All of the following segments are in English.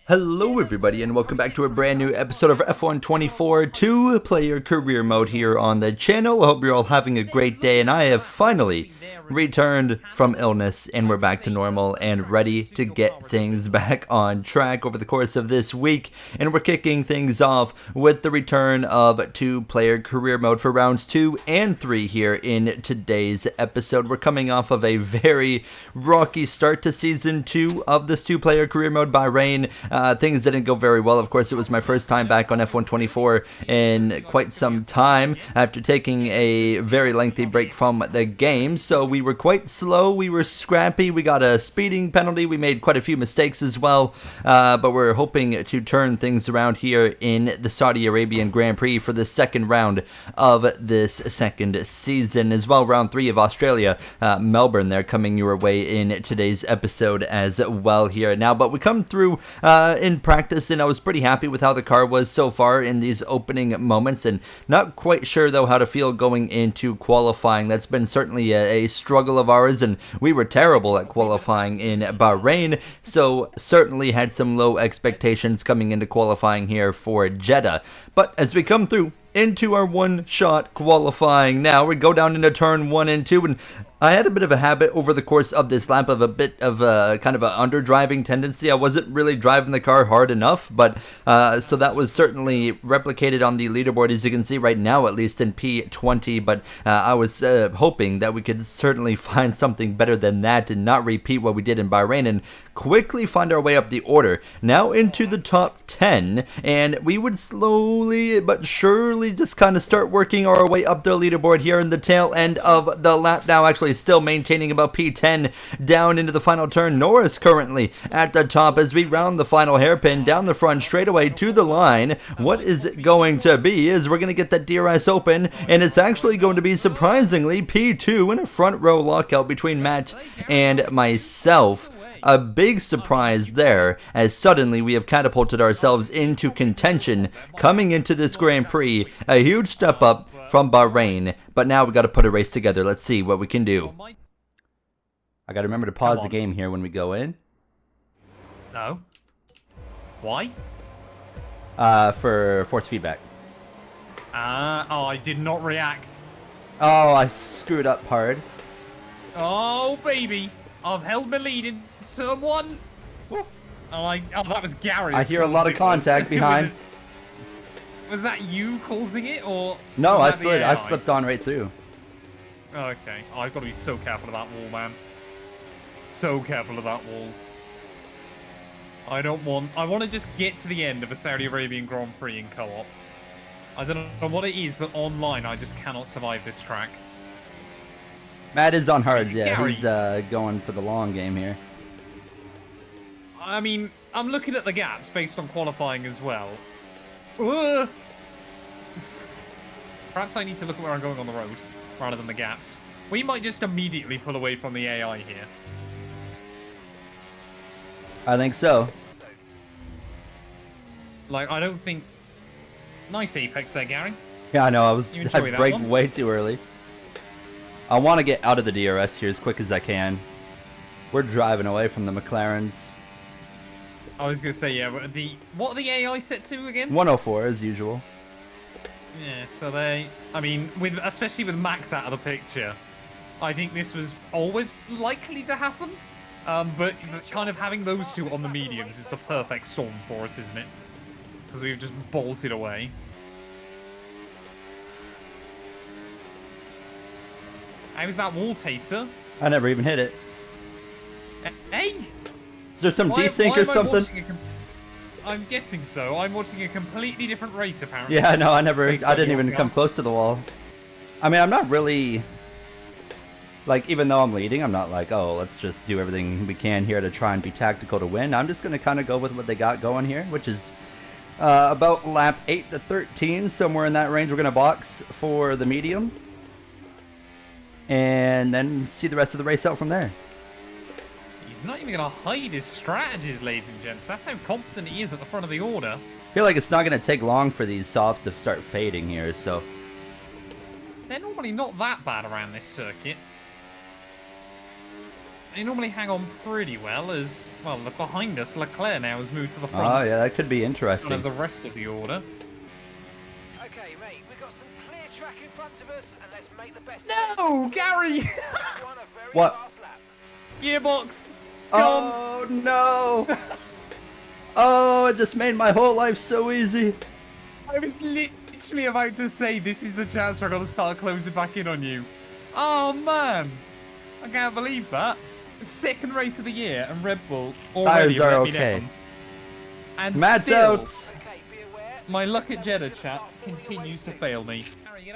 Hello everybody and welcome back to a brand new episode of F1 24 two-player career mode here on the channel. I hope you're all having a great day, and I have finally returned from illness and we're back to normal and ready to get things back on track over the course of this week. And we're kicking things off with the return of two-player career mode for rounds 2 and 3 here in today's episode. We're coming off of a very rocky start to season 2 of this two-player career mode. Bahrain, things didn't go very well. Of course, it was my first time back on F1 24 in quite some time after taking a very lengthy break from the game. So we were quite slow, we were scrappy, we got a speeding penalty, we made quite a few mistakes as well, but we're hoping to turn things around here in the Saudi Arabian Grand Prix for the second round of this second season as well. Round 3 of Australia, Melbourne there, coming your way in today's episode as well here now. But we come through in practice, and I was pretty happy with how the car was so far in these opening moments, and not quite sure though how to feel going into qualifying. That's been certainly a struggle of ours, and we were terrible at qualifying in Bahrain, so certainly had some low expectations coming into qualifying here for Jeddah. But as we come through into our one-shot qualifying now, we go down into turn 1 and 2, and I had a bit of a habit over the course of this lap of a bit of a kind of an under-driving tendency. I wasn't really driving the car hard enough, but so that was certainly replicated on the leaderboard, as you can see right now, at least in P20, but I was hoping that we could certainly find something better than that and not repeat what we did in Bahrain and quickly find our way up the order. Now into the top 10, and we would slowly but surely just kind of start working our way up the leaderboard here in the tail end of the lap. Now actually still maintaining about P10 down into the final turn. Norris currently at the top as we round the final hairpin down the front straightaway to the line. What is it going to be is we're going to get that DRS open, and it's actually going to be surprisingly P2 in a front row lockout between Matt and myself. A big surprise there, as suddenly we have catapulted ourselves into contention coming into this Grand Prix. A huge step up from Bahrain, but now we got to put a race together. Let's see what we can do. I got to remember to pause the game here when we go in. No. Why? For force feedback. Oh, I did not react. Oh, I screwed up hard. Oh, baby. I've held my lead in turn 1. Oh, that was Gary. I hear a lot of contact behind. Was that you causing it, or? No, I slipped on right through. Okay, I've got to be so careful of that wall, man. So careful of that wall. I want to just get to the end of a Saudi Arabian Grand Prix in co-op. I don't know what it is, but online I just cannot survive this track. Matt is on hards, yeah. Gary. He's going for the long game here. I mean, I'm looking at the gaps based on qualifying as well. Perhaps I need to look at where I'm going on the road rather than the gaps. We might just immediately pull away from the AI here. I think so. Like, I don't think... Nice apex there, Gary. Yeah, I know. I braked one? way too early. I want to get out of the DRS here as quick as I can. We're driving away from the McLarens. I was going to say, yeah, what are the AI set to again? 104 as usual. Yeah, so I mean, especially with Max out of the picture, I think this was always likely to happen. But kind of having those two on the mediums is the perfect storm for us, isn't it? Because we've just bolted away. How was that wall taster? I never even hit it. Hey! Is there some desync or something? I'm guessing so. I'm watching a completely different race, apparently. Yeah, no, I didn't even come close to the wall. I mean, I'm not really, like, even though I'm leading, I'm not like, oh, let's just do everything we can here to try and be tactical to win. I'm just going to kind of go with what they got going here, which is about lap 8 to 13, somewhere in that range. We're going to box for the medium, and then see the rest of the race out from there. He's not even going to hide his strategies, ladies and gents. That's how confident he is at the front of the order. I feel like it's not going to take long for these softs to start fading here, so... They're normally not that bad around this circuit. they normally hang on pretty well as, well, look behind us, Leclerc now has moved to the front. Oh, yeah, that could be One interesting. of the rest of the order. Okay, mate, we've got some clear track in front of us, and let's make the best No, Gary! Won a very What? fast lap. Gearbox! Oh, no! Oh, it just made my whole life so easy. I was literally about to say this is the chance we're going to start closing back in on you. Oh, man. I can't believe that. Second race of the year, and Red Bull already Tires are let me okay. down. And Matt's still, out. Okay, be aware. my luck at Jeddah chat continues to fail me.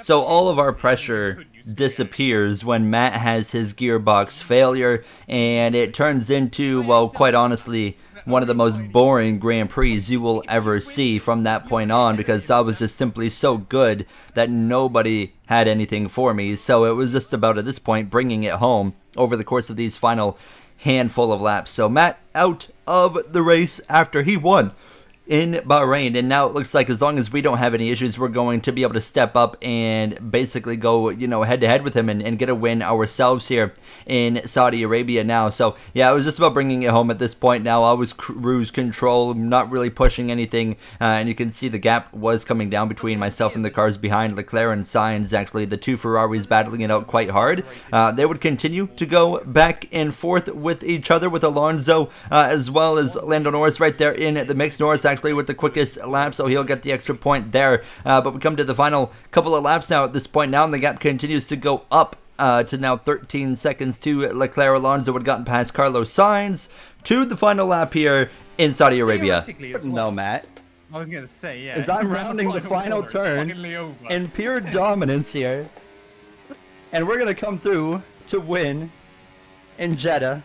So all of our pressure disappears when Matt has his gearbox failure, and it turns into, well, quite honestly, one of the most boring Grand Prix you will ever see from that point on, because I was just simply so good that nobody had anything for me. So it was just about, at this point, bringing it home over the course of these final handful of laps. So Matt out of the race after he won in Bahrain, and now it looks like as long as we don't have any issues, we're going to be able to step up and basically go, you know, head to head with him and get a win ourselves here in Saudi Arabia now. So yeah, it was just about bringing it home at this point. Now I was cruise control, not really pushing anything, and you can see the gap was coming down between myself and the cars behind. Leclerc and Sainz, actually the two Ferraris, battling it out quite hard. They would continue to go back and forth with each other, with Alonso as well as Lando Norris right there in the mix. Norris actually with the quickest lap, so he'll get the extra point there. But we come to the final couple of laps now at this point now, and the gap continues to go up to now 13 seconds to Leclerc. Alonso had gotten past Carlos Sainz to the final lap here in Saudi Arabia. No, Matt. I was going to say, yeah. As I'm rounding the final turn in pure dominance here, and we're going to come through to win in Jeddah.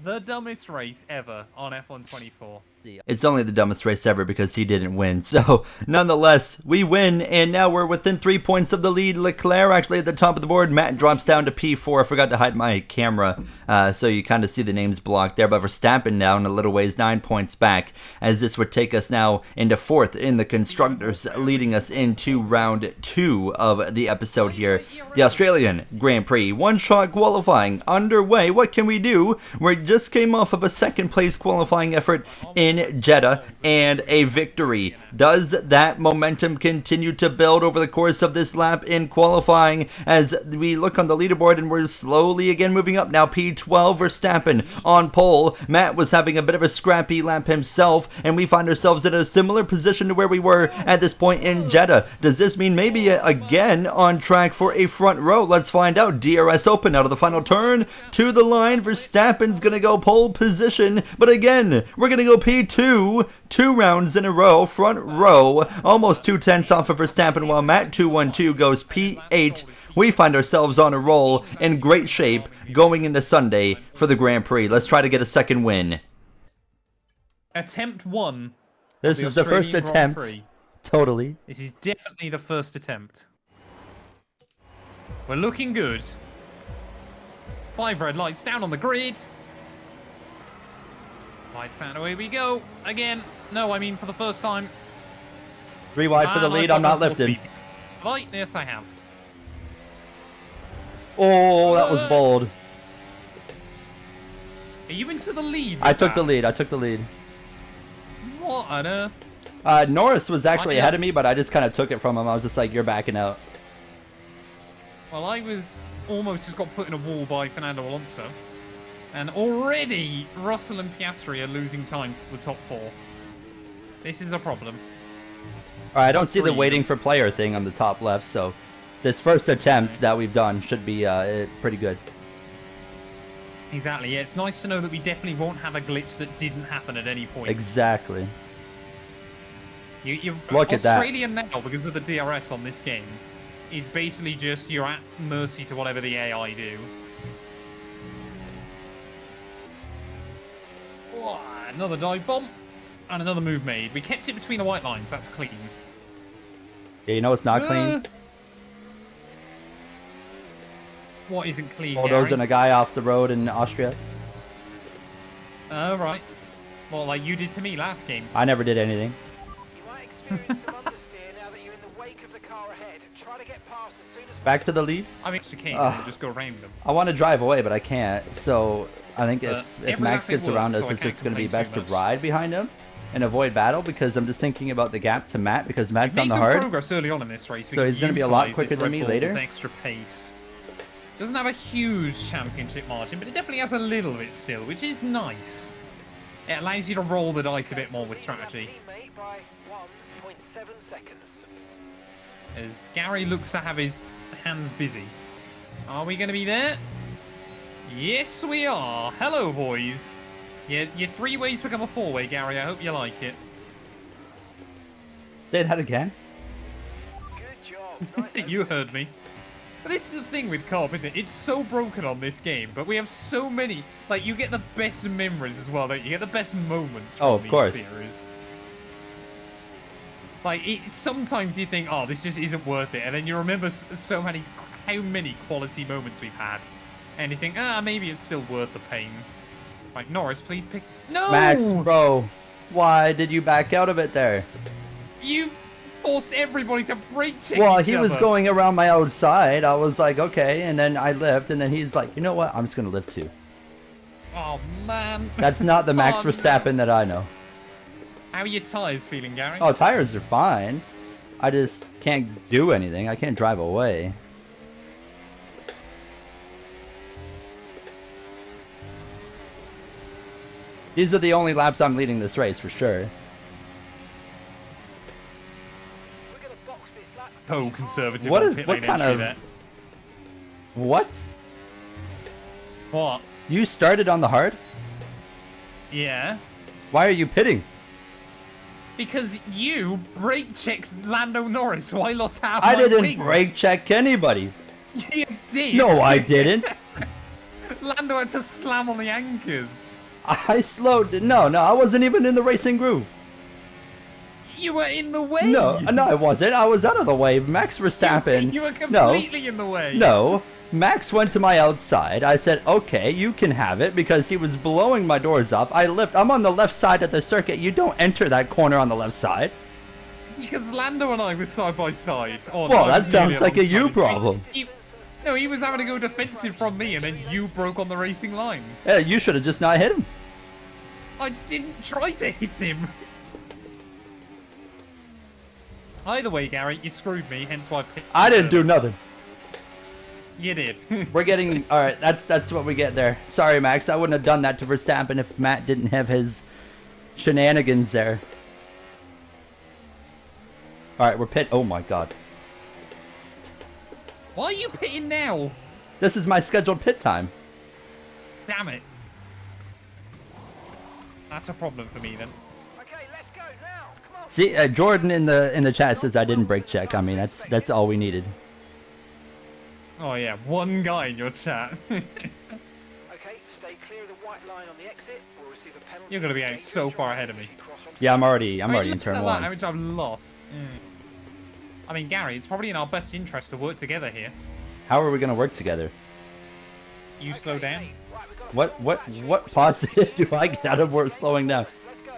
The dumbest race ever on F1 24. It's only the dumbest race ever because he didn't win. So, nonetheless, we win, and now we're within 3 points of the lead. Leclerc actually at the top of the board. Matt drops down to P4. I forgot to hide my camera, so you kind of see the names blocked there. But Verstappen down a little ways, 9 points back, as this would take us now into fourth in the Constructors, leading us into round 2 of the episode here. The Australian Grand Prix. One-shot qualifying underway. What can we do? We just came off of a second-place qualifying effort in Jeddah and a victory. Does that momentum continue to build over the course of this lap in qualifying as we look on the leaderboard and we're slowly again moving up now? P12 Verstappen on pole. Matt was having a bit of a scrappy lap himself, and we find ourselves in a similar position to where we were at this point in Jeddah. Does this mean maybe again on track for a front row? Let's find out. DRS open out of the final turn to the line. Verstappen's gonna go pole position, but again we're gonna go P2, 2 rounds in a row, front row, almost 2/10 off of Verstappen, while Matt 212 goes P8. We find ourselves on a roll, in great shape going into Sunday for the Grand Prix. Let's try to get a second win. Attempt 1. This is the first attempt. Totally. This is definitely the first attempt. We're looking good. 5 red lights down on the grid. Lights out, away we go. Again. No, I mean for the first time. 3 wide for the lead. I'm not lifted. Right, yes I have. Oh, that was bold. Are you into the lead? I took the lead. What on earth? Norris was actually ahead of me, but I just kind of took it from him. I was just like, you're backing out. Well, I was almost just got put in a wall by Fernando Alonso. And already, Russell and Piastri are losing time for the top 4. This is the problem. Alright, I don't see the waiting for player thing on the top left, so this first attempt that we've done should be pretty good. Exactly, yeah. It's nice to know that we definitely won't have a glitch that didn't happen at any point. Exactly. You Look at that. Australia now, because of the DRS on this game, is basically just you're at mercy to whatever the AI do. Oh, another dive bomb. And another move made. We kept it between the white lines. That's clean. Yeah, you know it's not clean? What isn't clean, Bulldozing a guy off the road in Austria. Oh, right. Well, like you did to me last game. I never did anything. You might experience some understeer now that you're in the wake of the car ahead. Try to get get past as soon as Back to the lead. I mean, chicane and just go around them. I want to drive away, but I can't. So I think if every Max lap it gets around works, us, so I it's can't just going to be complain best too to much. ride behind him and avoid battle, because I'm just thinking about the gap to Matt, because Matt's on Made the good hard. progress early on in this race. So We he's can gonna be a lot utilise quicker this than Red me Bull's later. extra pace. Doesn't have a huge championship margin, but it definitely has a little bit still, which is nice. It allows you to roll the dice a bit more with strategy. teammate by 1.7 seconds. As Gary looks to have his hands busy. Are we going to be there? Yes, we are. Hello, boys. Your three ways become a four-way, Gary. I hope you like it. Say that again. Good job. Nice You overtake. heard me. But this is the thing with co-op, isn't it? It's so broken on this game, but we have so many. Like, you get the best memories as well, don't you? You get the best moments from Oh, of these course. series. Like, sometimes you think, oh, this just isn't worth it, and then you remember how many quality moments we've had, and you think, maybe it's still worth the pain. Like, Norris, please pick. No! Max, bro, why did you back out of it there? You forced everybody to brake check Well, each he was other. going around my outside. I was like, okay, and then I lift, and then he's like, you know what? I'm just gonna lift too. Oh, man. That's not the Max Oh, no. Verstappen that I know. How are your tyres feeling, Gary? Oh, tires are fine. I just can't do anything. I can't drive away. These are the only laps I'm leading this race for sure. We're going to box this lap. Oh, conservative. What on is- pit what lane kind entry of- there. What? What? You started on the hard? Yeah. Why are you pitting? Because you brake checked Lando Norris, so I lost half I my didn't wing. brake check anybody. You did. No, I didn't. Lando had to slam on the anchors. I slowed. No, I wasn't even in the racing groove. You were in the way. No, I wasn't. I was out of the way. Max Verstappen. You were completely in the way. No. Max went to my outside. I said, okay, you can have it, because he was blowing my doors off. I'm on the left side of the circuit. You don't enter that corner on the left side. Because Lando and I were side by side. Oh, Well, I that was nearly sounds like a you alongside him. problem. No, he was having to go defensive from me, and then you broke on the racing line. Yeah, you should have just not hit him. I didn't try to hit him. Either way, Gary, you screwed me, hence why I picked I you didn't do first. nothing. You did. We're getting... All right, that's what we get there. Sorry, Max. I wouldn't have done that to Verstappen if Matt didn't have his shenanigans there. All right, we're pit... Oh, my God. Why are you pitting now? This is my scheduled pit time. Damn it. That's a problem for me, then. Okay, let's go now. Come on. See, Jordan in the chat says I didn't brake check. I mean, that's all we needed. Oh, yeah, one guy in your chat. Okay, stay clear of the white line on the exit. We'll receive a penalty. You're gonna be out so far ahead of me. Yeah, I'm already in look turn at that, one. how much I've lost. I mean, Gary, it's probably in our best interest to work together here. How are we gonna work together? You slow down. What positive do I get out of work slowing down? Let's go.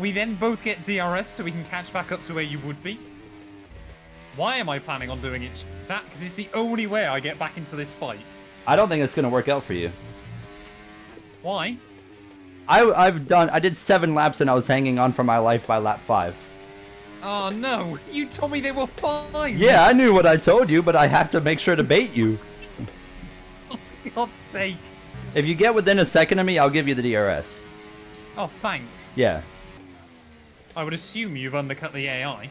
We then both get DRS so we can catch back up to where you would be. Why am I planning on doing it? That because it's the only way I get back into this fight. I don't think it's gonna work out for you. Why? I did 7 laps and I was hanging on for my life by lap 5. Oh no, you told me they were 5. Yeah, I knew what I told you, but I have to make sure to bait you. For God's sake. If you get within a second of me, I'll give you the DRS. Oh, thanks. Yeah. I would assume you've undercut the AI.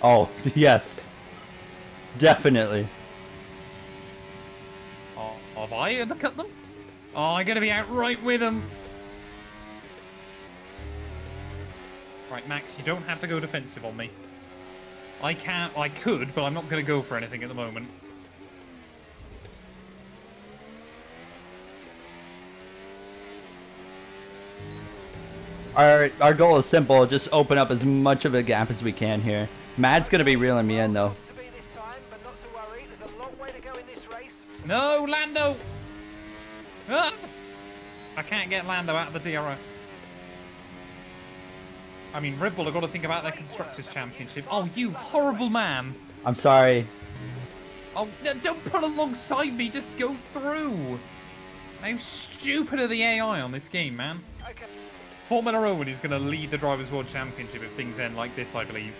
Oh, yes. Definitely. Oh, have I undercut them? Oh, I'm gonna be out right with them. Right, Max, you don't have to go defensive on me. I could, but I'm not gonna go for anything at the moment. Our goal is simple. Just open up as much of a gap as we can here. Matt's going to be reeling me in, though. To be this time, but not to worry. There's a long way to go in this race. No, Lando! Ah! I can't get Lando out of the DRS. I mean, Red Bull have got to think about their Constructors' Championship. Oh, you horrible man. I'm sorry. Oh, don't put alongside me. Just go through. How stupid are the AI on this game, man? Okay. Formula Owen is going to lead the Drivers' World Championship if things end like this, I believe.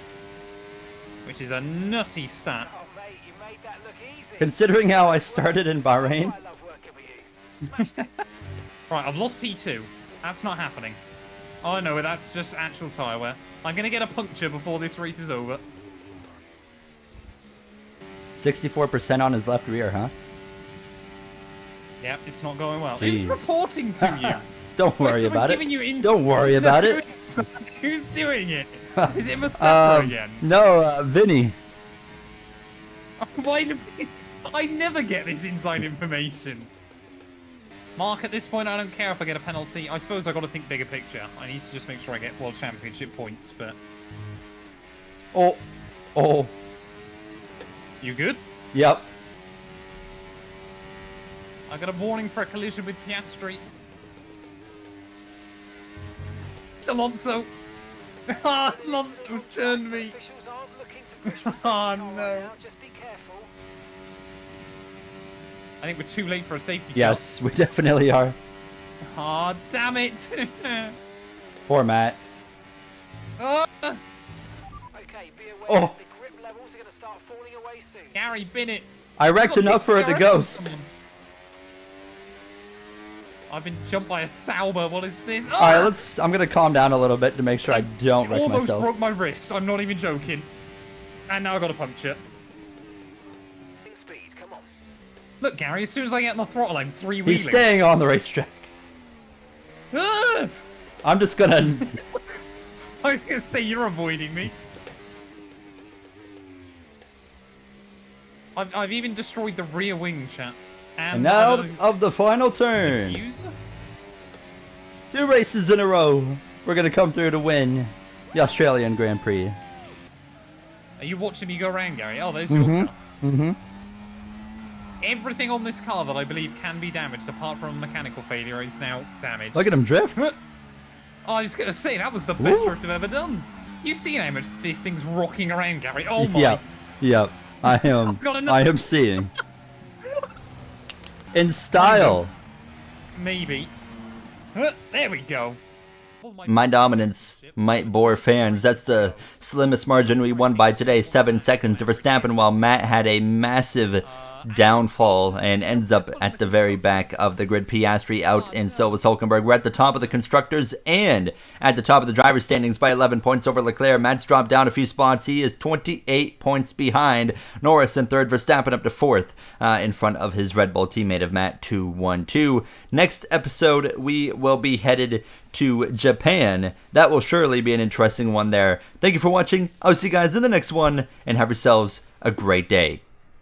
Which is a nutty stat. Oh, mate, you made that look easy. Considering how I started in Bahrain. I love working with you. Smashed it. Right, I've lost P2. That's not happening. Oh, no, that's just actual tyre wear. I'm going to get a puncture before this race is over. 64% on his left rear, huh? Yep, it's not going well. Jeez. Who's reporting to you? Don't worry Where's someone about it. giving you Don't worry about it. Who's doing it? Is it Mustafa again? No, Vinny. Why do I never get this inside information? Mark, at this point, I don't care if I get a penalty. I suppose I got to think bigger picture. I need to just make sure I get World Championship points, but... Oh. You good? Yep. I got a warning for a collision with Piastri. Alonso. Alonso's turned me. Officials aren't looking to push for safety Oh, car no. right now. Just be careful. I think we're too late for a safety car. Yes, we definitely are. Ah, damn it. Poor Matt. Oh, Okay, be aware Oh. the grip levels are going to start falling away soon. Gary, bin it. I wrecked I've got enough for it to DRS on ghost. someone. I've been jumped by a Sauber. What is this? All right, I'm gonna calm down a little bit to make sure I don't wreck Almost myself. broke my wrist. I'm not even joking. And now I got a puncture. Speed, come on. Look, Gary, as soon as I get on the throttle, I'm three-wheeling. He's staying on the racetrack. Ah! I'm just gonna. I was going to say, you're avoiding me. I've even destroyed the rear wing, chat. And now of the final turn. Diffuser? 2 races in a row. We're gonna come through to win the Australian Grand Prix. Are you watching me go around, Gary? Oh, there's your car. Mm-hmm. Everything on this car that I believe can be damaged, apart from a mechanical failure, is now damaged. Look at him drift. Oh, I was going to say, that was the best Ooh. drift I've ever done. You've seen how much this thing's rocking around, Gary. Oh my. Yep. I am. I've got enough- I am seeing. In style. Maybe. There we go. My dominance might bore fans. That's the slimmest margin we won by today, 7 seconds for Verstappen, while Matt had a massive downfall and ends up at the very back of the grid. Piastri out, and so was Hulkenberg. We're at the top of the constructors and at the top of the driver's standings by 11 points over Leclerc. Matt's dropped down a few spots. He is 28 points behind Norris in third. Verstappen up to fourth in front of his Red Bull teammate of Matt, 2-1-2. Next episode, we will be headed to Japan. That will surely be an interesting one there. Thank you for watching. I'll see you guys in the next one, and have yourselves a great day.